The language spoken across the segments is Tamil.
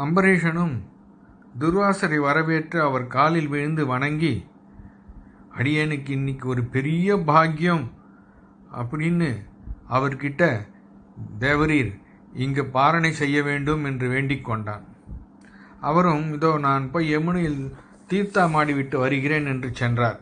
அம்பரீஷனும் துர்வாசரை வரவேற்று அவர் காலில் விழுந்து வணங்கி, அடியனுக்கு இன்னைக்கு ஒரு பெரிய பாக்கியம் அப்படின்னு அவர்கிட்ட தேவரீர் இங்கு பாரணை செய்ய வேண்டும் என்று வேண்டிக் கொண்டான். அவரும் இதோ நான் போய் யமுனையில் தீர்த்தமாடி விட்டு வருகிறேன் என்று சென்றார்.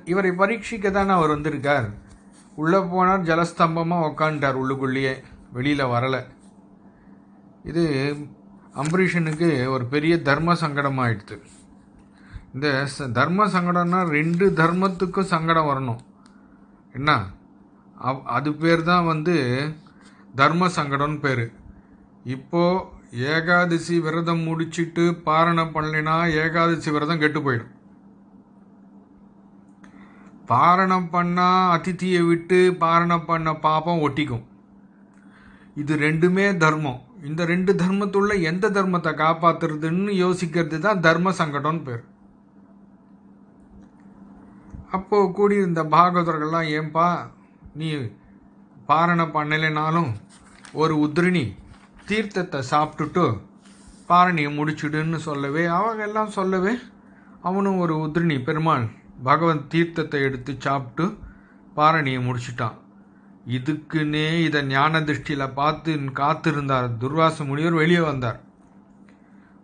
இவரை பரீட்சிக்க தான் அவர் வந்திருக்கார். உள்ளே போனார், ஜலஸ்தம்பமாக உக்காண்டார், உள்ளுக்குள்ளேயே வெளியில் வரலை. இது அம்பரீஷனுக்கு ஒரு பெரிய தர்ம சங்கடம் ஆயிடுது. இந்த தர்ம சங்கடம்னா 2 தர்மத்துக்கும் சங்கடம் வரணும். என்ன அது பேர் தான் தர்ம சங்கடம்னு பேர். இப்போது ஏகாதசி விரதம் முடிச்சுட்டு பாரணம் பண்ணலைன்னா ஏகாதசி விரதம் கெட்டு போயிடும். பாரணம் பண்ணால் அதித்தியை விட்டு பாரணம் பண்ண பாப்பம் ஒட்டிக்கும். இது 2மே தர்மம். இந்த 2 தர்மத்துள்ள எந்த தர்மத்தை காப்பாற்றுறதுன்னு யோசிக்கிறது தான் தர்ம சங்கடம்னு பேர். அப்போது கூடியிருந்த பாகவதர்கள்லாம், ஏன்பா நீ பாரணம் பண்ணலைனாலும் ஒரு உத்ரிணி தீர்த்தத்தை சாப்பிட்டுட்டு பாரணியை முடிச்சுடுன்னு சொல்லவே, அவங்க எல்லாம் சொல்லவே, அவனும் ஒரு உத்ரிணி பெருமாள் பகவன் தீர்த்தத்தை எடுத்து சாப்பிட்டு பாரணியை முடிச்சிட்டான். இதுக்குன்னே இதை ஞான திருஷ்டியில் பார்த்து காத்திருந்தார் துர்வாச முனிவர். வெளியே வந்தார்.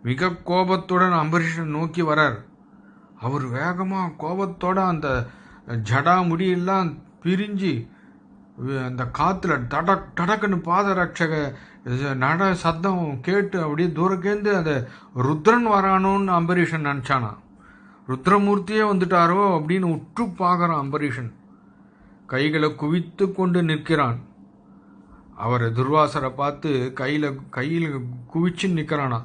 மிக கோபத்துடன் அம்பரீஷன் நோக்கி வரார். அவர் வேகமாக கோபத்தோட அந்த ஜடா முடியெல்லாம் பிரிஞ்சு அந்த காற்றுல டடக்குன்னு பாதரட்சக நட சத்தம் கேட்டு அப்படியே தூரக்கேந்து அந்த ருத்ரன் வரானோன்னு அம்பரீஷன் நினச்சானா. ருத்ரமூர்த்தியே வந்துட்டாரோ அப்படின்னு உற்று பார்க்குறான் அம்பரீஷன். கைகளை குவித்து கொண்டு நிற்கிறான். அவரை துர்வாசரை பார்த்து கையில் குவிச்சு நிற்கிறானா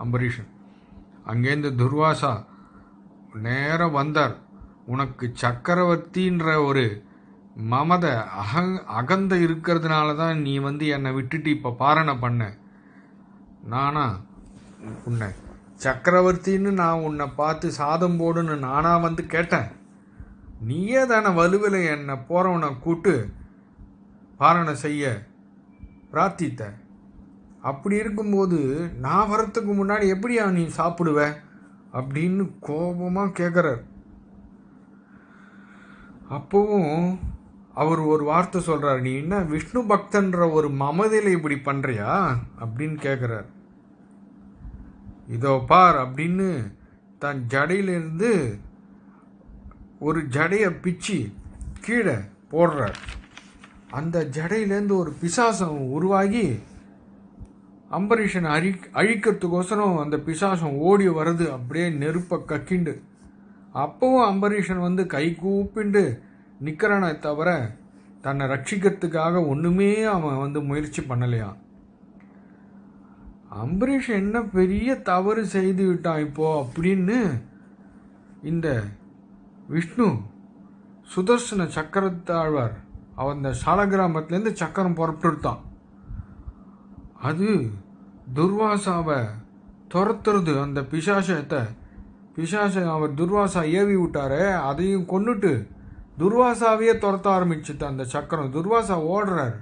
அம்பரீஷன். அங்கேருந்து துர்வாசா நேரம் வந்தார். உனக்கு சக்கரவர்த்தின்ற ஒரு மமத அகந்த இருக்கிறதுனால தான் நீ என்னை விட்டுட்டு இப்போ பாரணை பண்ண. நானா உன்னை சக்கரவர்த்தின்னு நான் உன்னை பார்த்து சாதம் போடுன்னு நானா கேட்டேன். நீயே தானே வலுவில் என்னை போகிறவனை கூட்டு பாரணை செய்ய பிரார்த்தித்த. அப்படி இருக்கும்போது நான் வரத்துக்கு முன்னாடி எப்படியா நீ சாப்பிடுவ அப்படின்னு கோபமாக கேட்குறார். அப்போவும் அவர் ஒரு வார்த்தை சொல்கிறார், நீ என்ன விஷ்ணு பக்தன்ற ஒரு மமதையில் இப்படி பண்ணுறியா அப்படின்னு கேட்குறார். இதோ பார் அப்படின்னு தன் ஜடையிலிருந்து ஒரு ஜடையை பிச்சு கீழே போடுறார். அந்த ஜடையிலேருந்து ஒரு பிசாசம் உருவாகி அம்பரீஷனை அழிக்கிறதுக்கோசரம் அந்த பிசாசம் ஓடி வருது, அப்படியே நெருப்பை கக்கிண்டு. அப்பவும் அம்பரீஷன் கை கூப்பிண்டு நிற்கிறானே தவிர தன்னை ரட்சிக்கிறதுக்காக ஒன்றுமே அவன் முயற்சி பண்ணலையான். அம்பரீஷ் என்ன பெரிய தவறு செய்து விட்டான் இப்போ அப்படின்னு இந்த விஷ்ணு சுதர்சன சக்கரத்தாழ்வார் அவன் இந்த சாலகிராமத்துலேருந்து சக்கரம் புறப்பட்டுட்டான். அது துர்வாசாவை துரத்துறது. அந்த பிசாசை அவர் துர்வாசா ஏவி விட்டாரே, அதையும் கொண்டுட்டு துர்வாசாவையே துரத்த ஆரம்பிச்சுட்டு அந்த சக்கரம். துர்வாசா ஓடுறார்.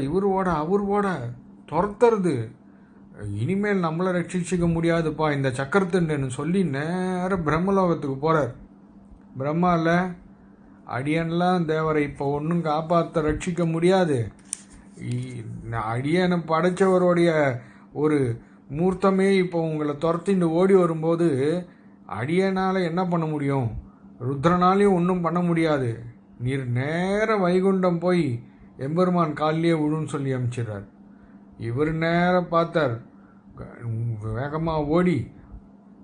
இவர் ஓட அவர் ஓட துரத்துறது. இனிமேல் நம்மளை ரட்சிச்சிக்க முடியாதுப்பா இந்த சக்கரத்துன்னு சொல்லி நேரம் பிரம்மலோகத்துக்கு போகிறார். பிரம்மாவில் அடியன்லாம் தேவரை இப்போ ஒன்றும் காப்பாற்ற ரட்சிக்க முடியாது. அடியனை படைச்சவருடைய ஒரு மூர்த்தமே இப்போ உங்களை துரத்தின்னு ஓடி வரும்போது அடியனால் என்ன பண்ண முடியும்? ருத்ரனாலையும் ஒன்றும் பண்ண முடியாது. நீர் நேர வைகுண்டம் போய் எம்பெருமான் காலிலேயே விழுன்னு சொல்லி அனுப்பிச்சிடுறார். இவர் நேரம் பார்த்தார். வேகமாக ஓடி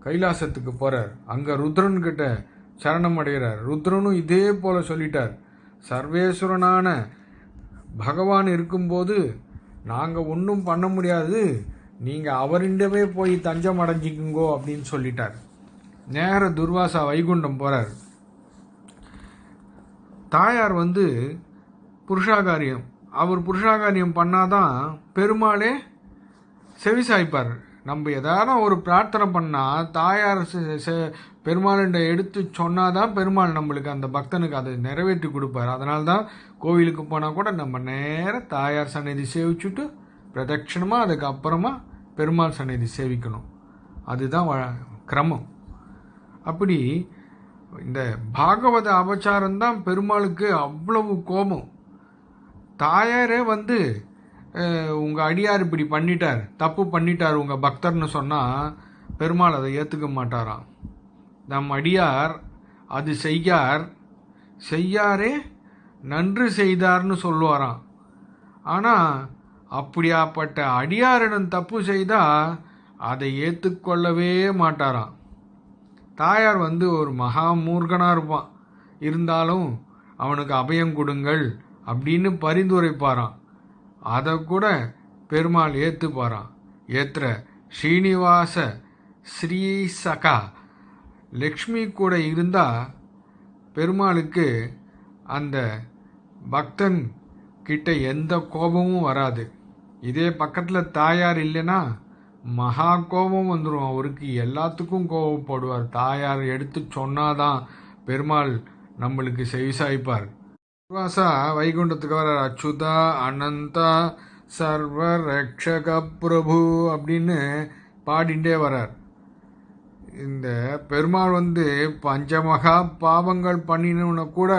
கைலாசத்துக்கு போகிறார். அங்கே ருத்ரன்கிட்ட சரணம் அடைகிறார். ருத்ரனும் இதே போல் சொல்லிட்டார், சர்வேஸ்வரனான பகவான் இருக்கும்போது நாங்கள் ஒன்றும் பண்ண முடியாது, நீங்கள் அவரிண்டவே போய் தஞ்சம் அடைஞ்சிக்குங்கோ அப்படின்னு சொல்லிட்டார். நேர துர்வாசா வைகுண்டம் போகிறார். தாயார் புருஷாகாரியம். அவர் புருஷாகாரியம் பண்ணாதான் பெருமாளே செவிசாய்ப்பார். நம்ம எதாவது ஒரு பிரார்த்தனை பண்ணால் தாயார் பெருமாள்கிட்ட எடுத்து சொன்னாதான் பெருமாள் நம்மளுக்கு அந்த பக்தனுக்கு அதை நிறைவேற்றி கொடுப்பார். அதனால தான் கோவிலுக்கு போனால் கூட நம்ம நேர தாயார் சன்னதி சேவிச்சுட்டு பிரதட்சணமாக அதுக்கப்புறமா பெருமாள் சந்நிதி சேவிக்கணும். அதுதான் கிரமம். அப்படி இந்த பாகவத அபச்சாரம்தான் பெருமாளுக்கு அவ்வளவு கோபம். தாயாரே வந்து உங்கள் அடியார் இப்படி பண்ணிட்டார், தப்பு பண்ணிட்டார் உங்கள் பக்தர்னு சொன்னால் பெருமாள் அதை ஏற்றுக்க மாட்டாராம். நம் அடியார் அது செய்யாரே நன்று செய்தார்னு சொல்லுவாராம். ஆனால் அப்படியாப்பட்ட அடியாரிடம் தப்பு செய்தால் அதை ஏற்றுக்கொள்ளவே மாட்டாராம். தாயார் வந்து ஒரு மகா மூர்க்கனாக இருப்பான், இருந்தாலும் அவனுக்கு அபயம் கொடுங்கள் அப்படின்னு பரிந்துரைப்பாராம். அதை கூட பெருமாள் ஏற்றுப்பாராம். ஏற்ற ஸ்ரீனிவாச ஸ்ரீசகா லக்ஷ்மி கூட இருந்தால் பெருமாளுக்கு அந்த பக்தன் கிட்ட எந்த கோபமும் வராது. இதே பக்கத்தில் தாயார் இல்லைன்னா மகா கோபம் வந்துடும் அவருக்கு. எல்லாத்துக்கும் கோபப்படுவார். தாயார் எடுத்து சொன்னாதான் பெருமாள் நம்மளுக்கு செவிசாய்ப்பார். துர்வாசா வைகுண்டத்துக்கு வர்றார். அச்சுதா அனந்தா சர்வ ரக்ஷக பிரபு அப்படின்னு பாடிண்டே வரார். இந்த பெருமாள் வந்து பஞ்சமகா பாவங்கள் பண்ணினவன கூட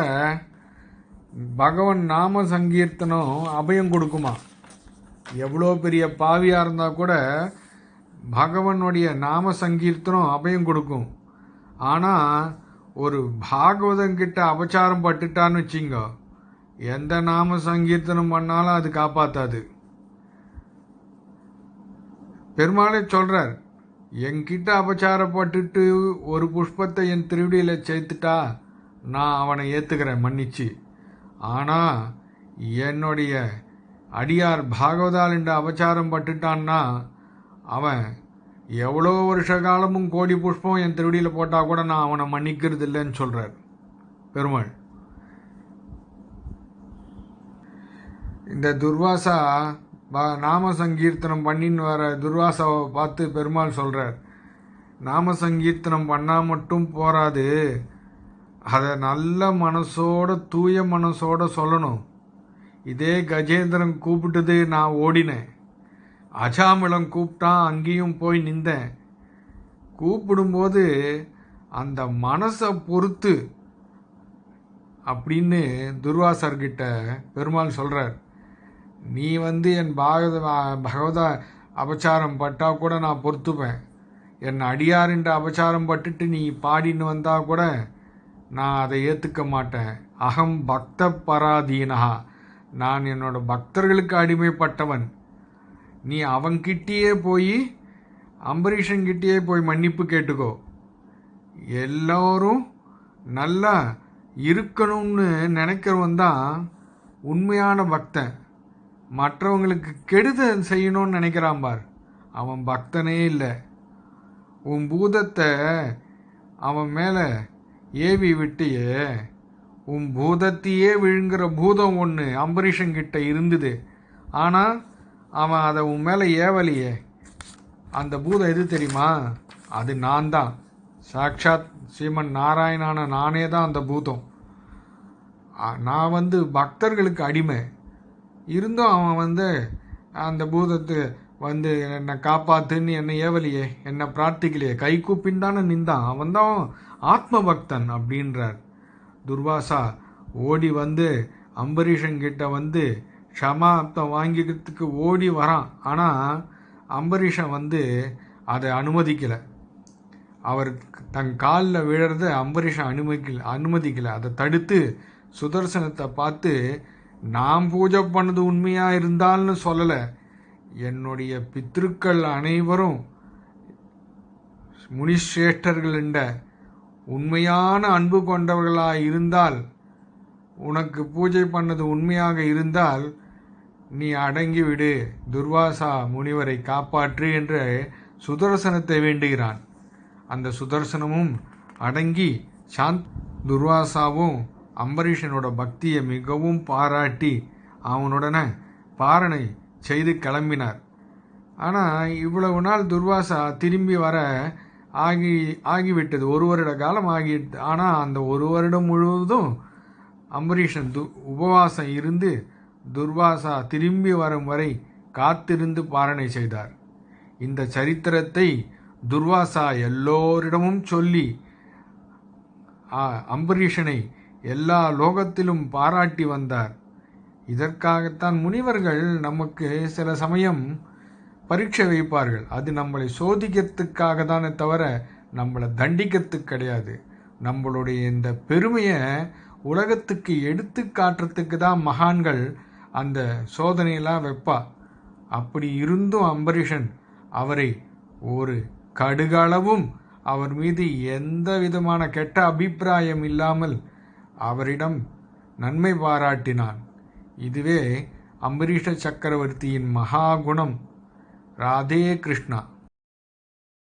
பகவன் நாம சங்கீர்த்தனம் அபயம் கொடுக்குமா. எவ்வளோ பெரிய பாவியாக இருந்தால் கூட பகவனுடைய நாம சங்கீர்த்தனம் அபயம் கொடுக்கும். ஆனால் ஒரு பாகவதங்கிட்ட அபச்சாரம் பட்டுட்டான்னு வச்சிங்க, எந்த நாம சங்கீர்த்தனம் பண்ணாலும் அது காப்பாற்றாது. பெருமாளே சொல்கிறார், என்கிட்ட அபச்சாரப்பட்டுட்டு ஒரு புஷ்பத்தை என் திருவடியில் சேர்த்துட்டா நான் அவனை ஏற்றுக்கிறேன் மன்னிச்சு. ஆனால் என்னுடைய அடியார் பாகவதால் என்ற அபச்சாரம் பட்டுட்டான்னா அவன் எவ்வளோ வருஷ காலமும் கோடி புஷ்பம் என் திருவடியில் போட்டால் கூட நான் அவனை மன்னிக்கிறது இல்லைன்னு சொல்கிறார் பெருமாள். இந்த துர்வாசா நாம சங்கீர்த்தனம் பண்ணின்னு வர துர்வாசாவை பார்த்து பெருமாள் சொல்கிறார், நாம சங்கீர்த்தனம் பண்ணால் மட்டும் போராது, அதை நல்ல மனசோட தூய மனசோட சொல்லணும். இதே கஜேந்திரன் கூப்பிட்டது நான் ஓடினேன், அஜாமிளம் கூப்பிட்டான் அங்கேயும் போய் நின்றேன். கூப்பிடும்போது அந்த மனசை பொறுத்து அப்படின்னு துர்வாசர்கிட்ட பெருமாள் சொல்கிறார். நீ வந்து என் பகவத அபச்சாரம் பட்டால் கூட நான் பொறுத்துப்பேன். என் அடியாரின்ற அபச்சாரம் பட்டுட்டு நீ பாடின்னு வந்தால் கூட நான் அதை ஏற்றுக்க மாட்டேன். அகம் பக்த பராதீனஹா, நான் என்னோட பக்தர்களுக்கு அடிமைப்பட்டவன். நீ அவன்கிட்டயே போய் அம்பரீஷன்கிட்டயே போய் மன்னிப்பு கேட்டுக்கோ. எல்லோரும் நல்லா இருக்கணும்னு நினைக்கிறவன் தான் உண்மையான பக்தன். மற்றவங்களுக்கு கெடுதல் செய்யணும்னு நினைக்கிறான் பார், அவன் பக்தனே இல்லை. உன் பூதத்தை அவன் மேலே ஏவி விட்டியே, உன் பூதத்தையே விழுங்குற பூதம் ஒன்று அம்பரீஷன்கிட்ட இருந்தது. ஆனால் அவன் அதை உன் மேலே ஏவலையே. அந்த பூதம் எது தெரியுமா? அது நான் தான், சாட்சாத் ஸ்ரீமன் நாராயணான நானே தான் அந்த பூதம். நான் வந்து பக்தர்களுக்கு அடிமை இருந்தும் அவன் வந்து அந்த பூதத்தை வந்து என்னை காப்பாத்துன்னு என்னை ஏவலையே, என்னை பிரார்த்திக்கலையே, கை கூப்பின்னு தானே நின்றான். அவன் தான் ஆத்ம பக்தன் அப்படின்றார். துர்வாசா ஓடி வந்து அம்பரீஷன்கிட்ட வந்து க்ஷமாப்தம் வாங்கிக்கிறதுக்கு ஓடி வரான். ஆனால் அம்பரீஷன் வந்து அதை அனுமதிக்கலை. அவர் தன் காலில் விழறத அம்பரீஷன் அனுமதிக்கலை. அதை தடுத்து சுதர்சனத்தை பார்த்து, நான் பூஜை பண்ணது உண்மையாக இருந்தால்னு சொல்லலை, என்னுடைய பித்ருக்கள் அனைவரும் முனிஸ்ரேஷ்டர்கள் என்ற உண்மையான அன்பு கொண்டவர்களாக இருந்தால், உனக்கு பூஜை பண்ணது உண்மையாக இருந்தால் நீ அடங்கிவிடு, துர்வாசா முனிவரை காப்பாற்று என்று சுதர்சனத்தை வேண்டுகிறான். அந்த சுதர்சனமும் அடங்கி துர்வாசாவும் அம்பரீஷனோட பக்தியை மிகவும் பாராட்டி அவனுடனே பாரணை செய்து கிளம்பினார். ஆனால் இவ்வளவு நாள் துர்வாசா திரும்பி வர ஆகிவிட்டது. ஒரு வருட காலம் ஆகிவிட்டது. ஆனால் அந்த ஒரு வருடம் முழுவதும் அம்பரீஷன் உபவாசம் இருந்து துர்வாசா திரும்பி வரும் வரை காத்திருந்து பாரணை செய்தார். இந்த சரித்திரத்தை துர்வாசா எல்லோரிடமும் சொல்லி அம்பரீஷனை எல்லா லோகத்திலும் பாராட்டி வந்தார். இதற்காகத்தான் முனிவர்கள் நமக்கு சில சமயம் பரீட்சை வைப்பார்கள். அது நம்மளை சோதிக்கிறதுக்காக தானே தவிர நம்மளை தண்டிக்கிறதுக்கு கிடையாது. நம்மளுடைய இந்த பெருமையை உலகத்துக்கு எடுத்து காட்டுறதுக்கு தான் மகான்கள் அந்த சோதனையெல்லாம் வைப்பா. அப்படி இருந்தும் அம்பரீஷன் அவரை ஒரு கடுகளவும் அவர் மீது எந்த விதமான கெட்ட அபிப்பிராயம் இல்லாமல் அவரிடம் நன்மை பாராட்டினான். இதுவே அம்பரீஷ சக்கரவர்த்தியின் மகாகுணம். ராதே கிருஷ்ணா.